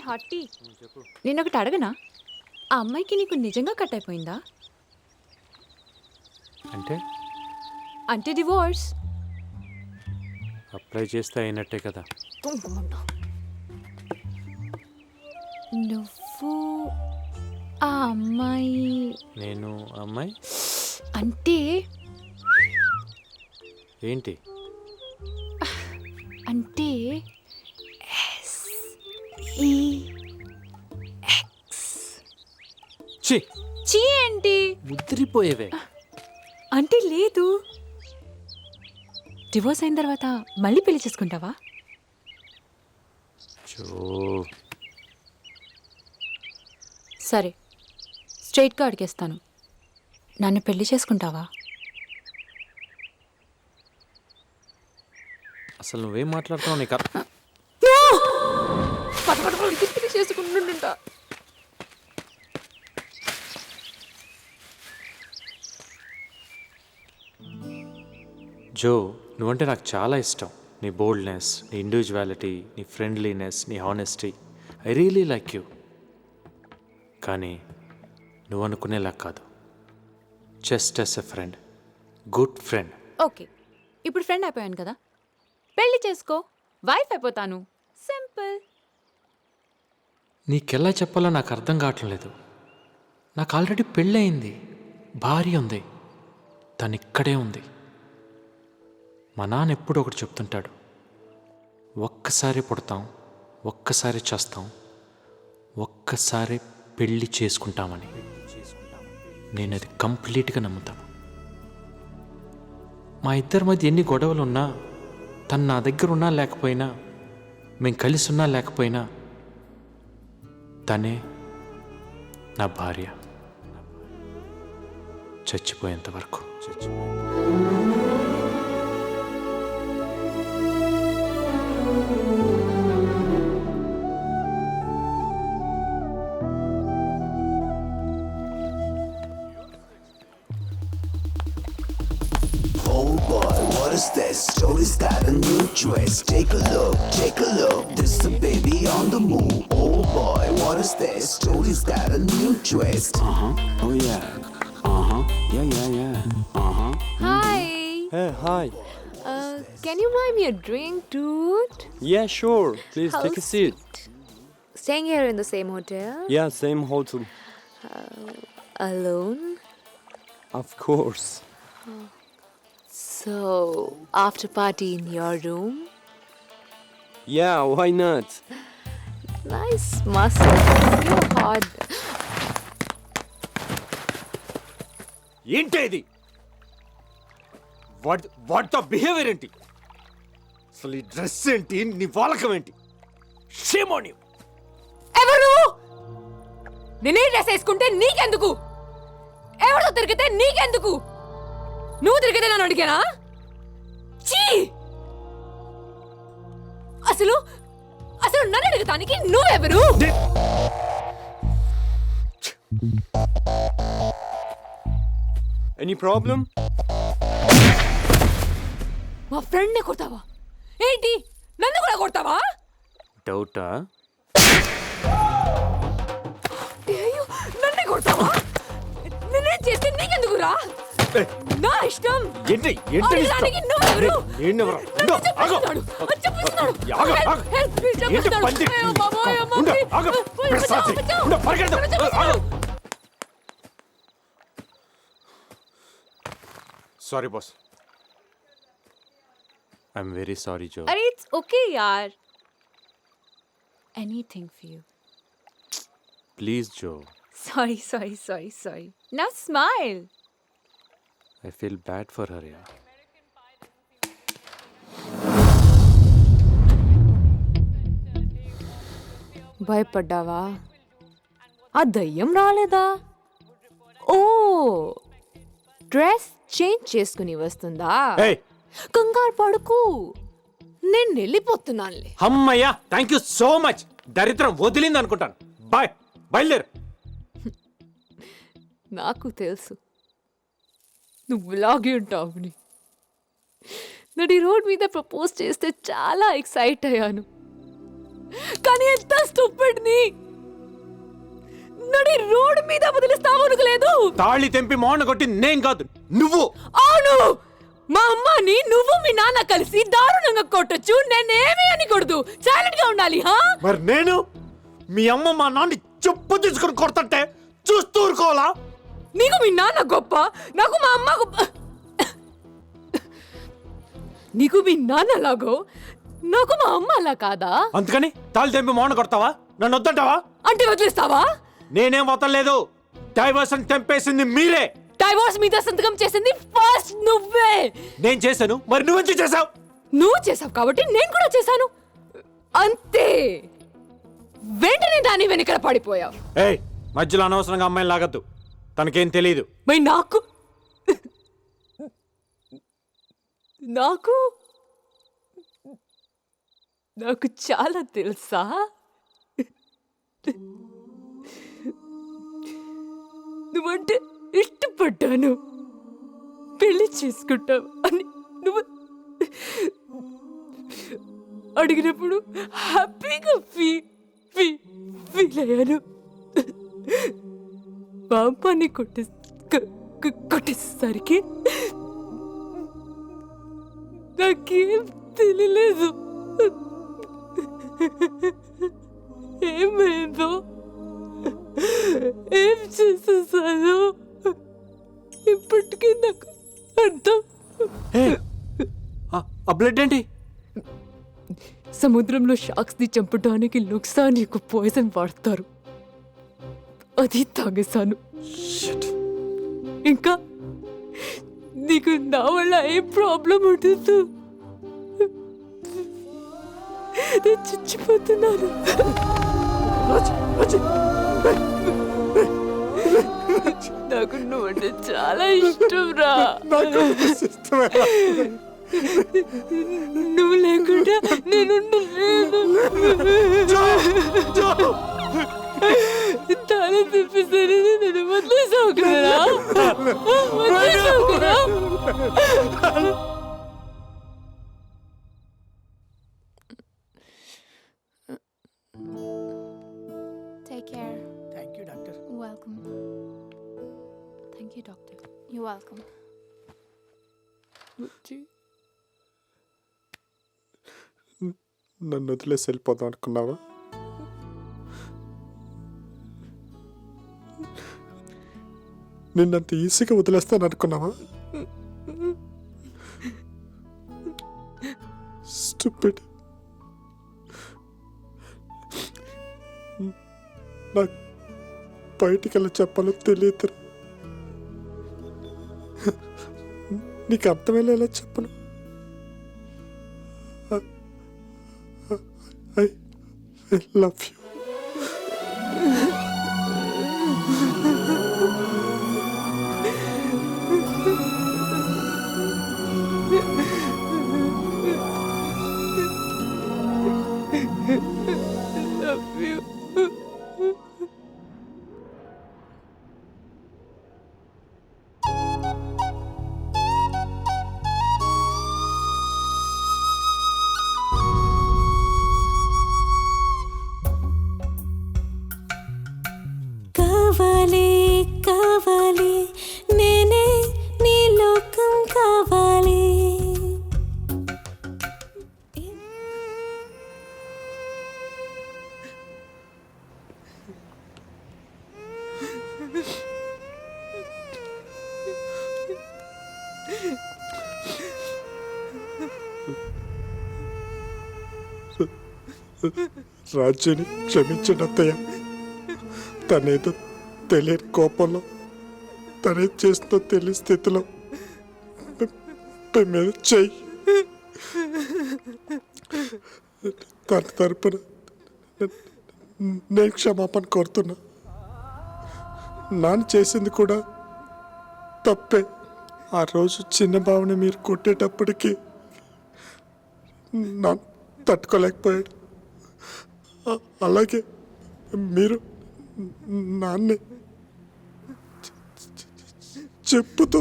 Hottie చెప్పు. నేను ఒకటి అడగనా? ఆ అమ్మాయికి నీకు నిజంగా కట్ అయిపోయిందా? అంటే అంటే డివోర్స్. అప్లై చేస్తే అయినట్టే కదా. నువ్వు ఆ అమ్మాయి నేను అమ్మాయి అంటే ఏంటి? అంటే ఛీ చీ ఏంటి? ముద్రిపోయేవే. అంటే లేదు. డివోర్స్ అయిన తర్వాత మళ్ళీ పెళ్లి చేసుకుంటావా? చో సరే, స్ట్రైట్గా అడిగేస్తాను. నన్ను పెళ్లి చేసుకుంటావా? అసలు నువ్వేం మాట్లాడుతున్నావు? నీకు పెళ్లి చేసుకుంటుంటా. జో, నువ్వంటే నాకు చాలా ఇష్టం. నీ బోల్డ్నెస్, నీ ఇండివిజువాలిటీ, నీ ఫ్రెండ్లీనెస్, నీ honesty. I really like you. కానీ నువ్వు అనుకునేలా కాదు. Just as a friend, good friend. Okay, ఇప్పుడు ఫ్రెండ్ అయిపోయాను కదా, పెళ్లి చేసుకో, వైఫ్ అయిపోతాను. సింపుల్. నీకెలా చెప్పాలో నాకు అర్థం కావట్లేదు. నాకు ఆల్రెడీ పెళ్ళి అయింది, భార్య ఉంది, తను ఇక్కడే ఉంది. మా నాన్న ఎప్పుడు ఒకటి చెప్తుంటాడు, ఒక్కసారి పుడతాం, ఒక్కసారి చేస్తాం, ఒక్కసారి పెళ్ళి చేసుకుంటామని. నేను అది కంప్లీట్గా నమ్ముతాను. మా ఇద్దరి మధ్య ఎన్ని గొడవలు ఉన్నా, తను నా దగ్గర ఉన్నా లేకపోయినా, మేము కలిసి ఉన్నా లేకపోయినా, తనే నా భార్య. చచ్చిపోయేంత వరకు. Oh boy, what is this? Jody's got a new twist. Take a look, take a look. This the baby on the move. Oh boy, what is this? Jody's got a new twist. Oh yeah. Yeah. Hi. Hey, hi. Can you buy me a drink, dude? Yeah, sure. Please How take a seat. sweet. Staying here in the same hotel? Yeah, same hotel. Alone? Of course. So, after party in your room? Yeah, why not? Nice muscle. You're hot. ఏంటి ఇది? What the behaviour ఏంటి? అసలు ఈ dress ఏంటి? నీ వాలకం ఏంటి? Shame on you. ఎవరు నువ్వు? నేనే డ్రెస్ వేసుకుంటే నీకెందుకు? ఎవరితో తిరిగితే నీకెందుకు? నువ్వు తిరిగితే నన్ను అడిగానా? చీ! అసలు నన్ను అడగటానికి నువ్వెవరు? Any problem? మా ఫ్రెండ్ని కొడతావా ఏంటి? నన్ను కూడా కొడతావా? డౌటా? అయ్యో, నన్నే కొడతావా? నేనేం చేస్తే నీకెందుకురా? నా ఇష్టం. ఏంటి అడగడానికి నువ్వెవరు? ఏంటెవరు? నన్ను చెప్పేస్తున్నాడు. చెప్పేస్తున్నాడు. Help, please చెప్పేస్తున్నాడు. అయ్యో బాబోయ్, అమ్మకి. బచావ్. Sorry boss. I'm very sorry Joe. అరే ఇట్స్ ఓకే యార్. Anything for you. Please Joe. Sorry. Now smile. I feel bad for her యా. భయపడ్డావా? ఆ దయ్యం రాలేదా? ఓ, డ్రెస్ చేంజ్ చేసుకుని వస్తుందా? ఏయ్, కంగారు పడుకు, నేను వెళ్ళిపోతున్నానులే. అమ్మయ్యా, థ్యాంక్ యూ సో మచ్. దరిద్రం వదిలింది అనుకుంటాను. బాయ్, బయలుదేరు. నాకు తెలుసు నువ్వు ఇలాగే ఉంటావుని. నడి రోడ్ మీద ప్రపోజ్ చేస్తే చాలా ఎక్సైట్ అయ్యాను. కానీ ఎంత స్టూపిడ్ ని నడి రోడ్ మీద వదిలిస్తావు అనుకోలేదు. తాళి తెంపి మోహన కొట్టి నేను కాదు నువ్వు. అవును, మా అమ్మని నువ్వు మీ నాన్న కలిసి దారుణంగా కొట్టొచ్చు, నేనేమి అనకూడదు, సైలెంట్ గా ఉండాలి. మరి నేను మీ అమ్మ మా నాన్న చెప్పు తీసుకుని కొడతంటే చూస్తూ ఊరుకోవాలా? నీకు మీ నాన్న గొప్ప, నాకు మా అమ్మ గొప్ప. నీకు మీ నాన్న లాగో, నాకు మా అమ్మ అలా కాదా? అందుకని తాళి తెంపి మోహన కొడతావా? నన్ను వద్దంటావా? అంటే వదిలేస్తావా? నేనేం వదలలేదు. డైవర్స్ అని తెంపేసింది మీరే. డైవోర్స్ మీద సంతకం చేసింది ఫస్ట్ నువ్వే. నేను చేశాను, మరి నువ్వెందుకు చేసావు? నువ్వు చేసావు కాబట్టి నేను కూడా చేశాను, అంతే. వెంటనే దాని వెనకల పడిపోయావు. ఏయ్, మధ్యలో అనవసరంగా అమ్మాయిని లాగద్దు, తనకేం తెలియదు. మరి నాకు నాకు నాకు చాలా తెలుసా. నువ్వంటే ఇష్టపడ్డాను, పెళ్లి చేసుకుంటావు అని నువ్వు అడిగినప్పుడు హ్యాపీగా ఫీల్ అయ్యాను. మా అమ్మని కొట్టేసరికి నాకేం తెలియలేదు. ఏమైందో, ఏం చేసేసాను ఇప్పటికీ నాకు అర్థం. ఆ బ్లడ్ ఏంటి? సముద్రంలో షార్క్స్ ని చంపడానికి లుక్సానికి పాయిజన్ వాడతారు, అది తాగేశాను. ఇంకా నీకు నా వల్ల ఏ ప్రాబ్లం ఉండదు, నేను చచ్చిపోతున్నాను. నాకు నువ్వంటే చాలా ఇష్టం రా. నువ్వు లేకుండా నేను తాళి తెప్పిస్తాను, నేను వదిలేసావు కదా, వదిలేసావు కదా. Take care. Thank you, doctor. Welcome. Thank you doctor. You're welcome. నన్ను వదిలేసి వెళ్ళిపోదాం అనుకున్నావా? నిన్నంత ఈజీగా వదిలేస్తాను అనుకున్నావా? స్టూపిడ్. నాకు బయటికి వెళ్ళి చెప్పాలో తెలియదు. నీకు అర్థమయ్యేలా చెప్పను. I love you. Love you. కావాలి కావాలి నేనే నీ లోకం కావాలి. రాజ్యాన్ని క్షమించండి అత్తయ్య. తనేదో తెలియని కోపంలో, తనే చేస్తుందో తెలియని స్థితిలో మీద చెయ్యి. తన తరపున నేను క్షమాపణ కోరుతున్నా. నాన్న చేసింది కూడా తప్పే. ఆ రోజు చిన్న బావని మీరు కొట్టేటప్పటికి నాన్న తట్టుకోలేకపోయాడు. అలాగే మీరు నాన్నే చెప్పుతూ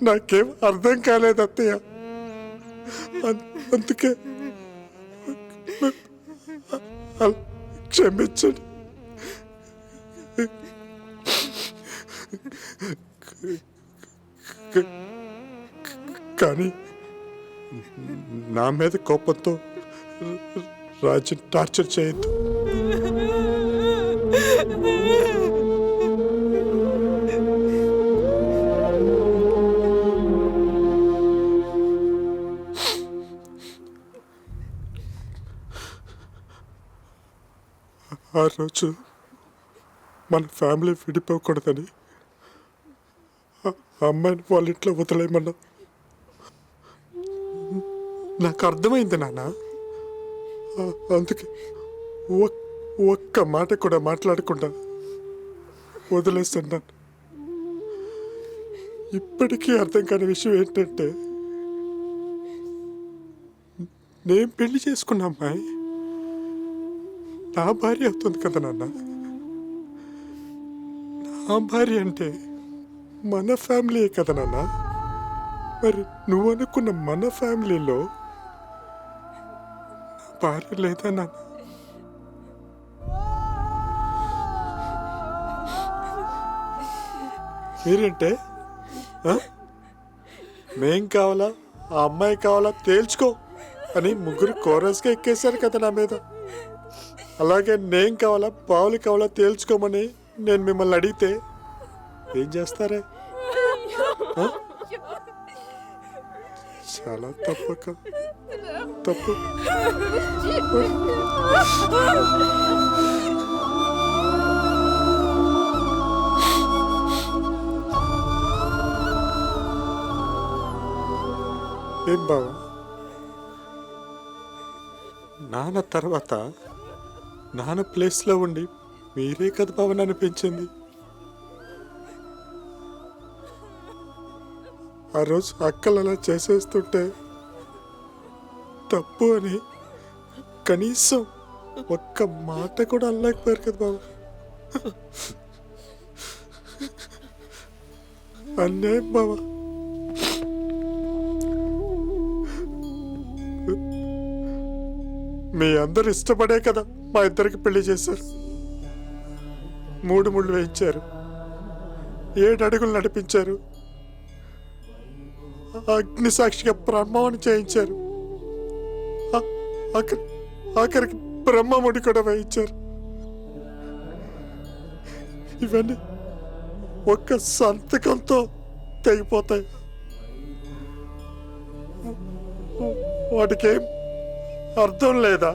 నాకేం అర్థం కాలేదు అత్తయ్య. అందుకే క్షమించండి. కానీ నా మీద కోపంతో రాజు టార్చర్ చేయొద్దు. ఆ రోజు మన ఫ్యామిలీ విడిపోకూడదని ఆ అమ్మాయిని వాళ్ళ ఇంట్లో వదిలేయమన్నా. నాకు అర్థమైంది నాన్న. అందుకే ఒక్క మాట కూడా మాట్లాడకుండా వదిలేస్తున్నాను. ఇప్పటికీ అర్థం కాని విషయం ఏంటంటే, నేను పెళ్లి చేసుకున్న అమ్మాయి నా భార్య అవుతుంది కదా నాన్న. నా భార్య అంటే మన ఫ్యామిలీయే కదా నాన్న. మరి నువ్వు అనుకున్న మన ఫ్యామిలీలో నా భార్య లేదా నాన్న? మీరేంటే మేం కావాలా ఆ అమ్మాయి కావాలా తేల్చుకో అని ముగ్గురు కోరస్గా ఎక్కేశారు కదా నా మీద. అలాగే నేను కావాలా బావులు కావాలా తేల్చుకోమని నేను మిమ్మల్ని అడిగితే ఏం చేస్తారే? చాలా తప్పక తప్పు. ఏం బావా, నాన్న తర్వాత నాన్న ప్లేస్లో ఉండి మీరే కదా బావ నన్ను పెంచింది. ఆ రోజు అక్కలు అలా చేసేస్తుంటే తప్పు అని కనీసం ఒక్క మాట కూడా అనలేకపోయారు కదా బాబు. అన్యాయం బాబా. మీ అందరు ఇష్టపడే కదా మా ఇద్దరికి పెళ్లి చేశారు. 3 ముళ్ళు వేయించారు, 7 అడుగులు నడిపించారు, అగ్ని సాక్షిగా బ్రహ్మని చేయించారు, ఆఖరికి బ్రహ్మముడి కూడా వేయించారు. ఇవన్నీ ఒక్క సంతకంతో తెగిపోతాయి. వాటికేం అర్థం లేదా?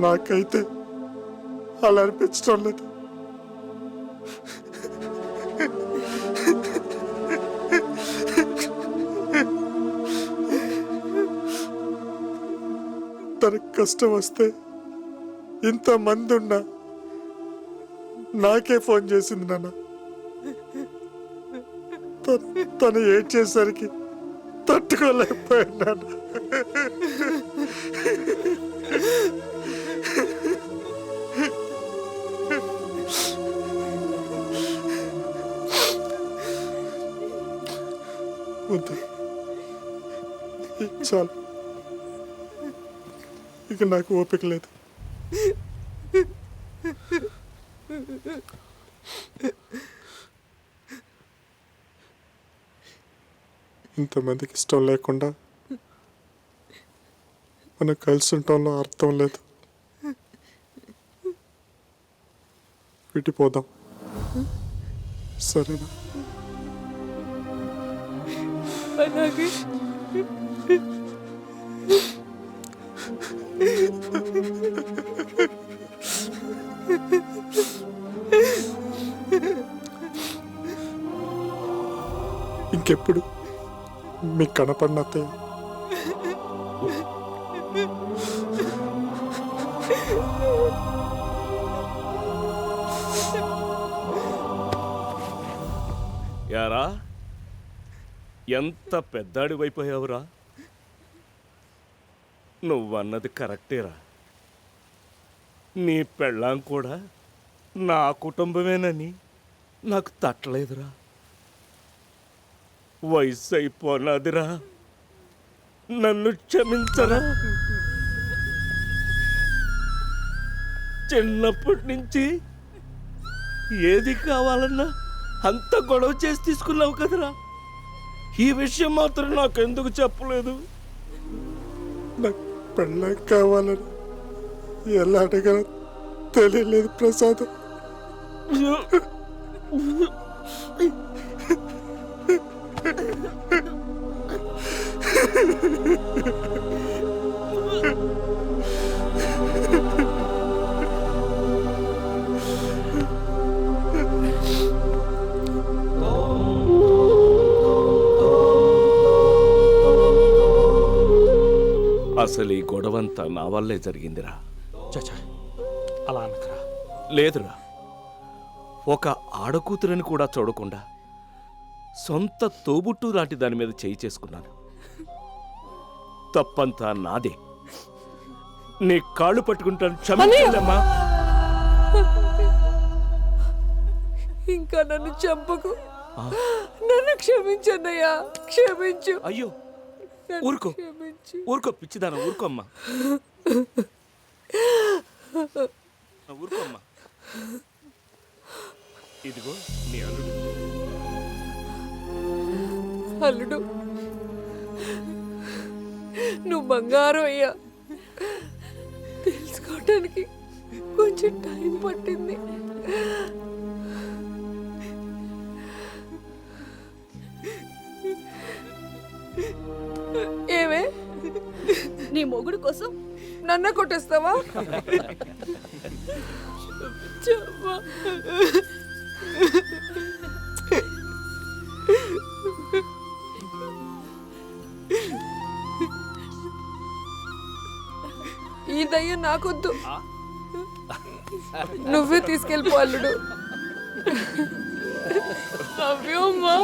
నాకైతే అలా అనిపించడం లేదు. తనకు కష్టం వస్తే ఇంతమంది ఉన్నా నాకే ఫోన్ చేసింది నాన్న. తను ఏడ్చేసరికి తట్టుకోలేకపోయాను నాన్న. వద్దు, చాలు, ఇక నాకు ఓపిక లేదు. ఇంతమందికి ఇష్టం లేకుండా మనం కలిసి ఉండటంలో అర్థం లేదు. విడిపోదాం, సరేనా? అలాగే. ఇంకెప్పుడు మీకు కనపడిన అత్తయ్య యారా, ఎంత పెద్దాడివైపోయావురా. నువ్వన్నది కరెక్టేరా. నీ పెళ్ళాం కూడా నా కుటుంబమేనని నాకు తట్టలేదురా. వయసు అయిపోనాదిరా, నన్ను క్షమించరా. చిన్నప్పటి నుంచి ఏది కావాలన్నా అంత గొడవ చేసి తీసుకున్నావు కదరా. ఈ విషయం మాత్రం నాకెందుకు చెప్పలేదు? నాకు పెళ్ళం కావాలని ఎలా అడగాలో తెలియలేదు ప్రసాద్. అసలు ఈ గొడవంతా నా వల్లే జరిగిందిరా. చచ్చా అలా అనకరా. లేదురా, ఒక ఆడకూతురని కూడా చూడకుండా సొంత తోబుట్టు లాంటి దాని మీద చేయి చేసుకున్నాను. తప్పంతా నాదే. నీ కాళ్ళు పట్టుకుంటాను, క్షమించమ్మా. ఇంకా నన్ను చంపకు, నన్ను క్షమించన్నయ్యా, క్షమించు. అయ్యో నన్ను ఊరుకో, క్షమించు. ఊరుకో పిచ్చిదాన, ఊరుకోమ్మా, ఊరుకోమ్మా. ఇదిగో నీ అల్లుడు. అల్లుడు, నువ్వు బంగారం అయ్యా. తెలుసుకోవటానికి కొంచెం టైం పట్టింది. ఏమే, నీ మొగుడు కోసం నన్న కొట్టేస్తావా? చెప్పమ్మా. ఈ దయ్యం నాకొద్దు, నువ్వే తీసుకెళ్ళిపో అల్లుడు. అవ్వమ్మా.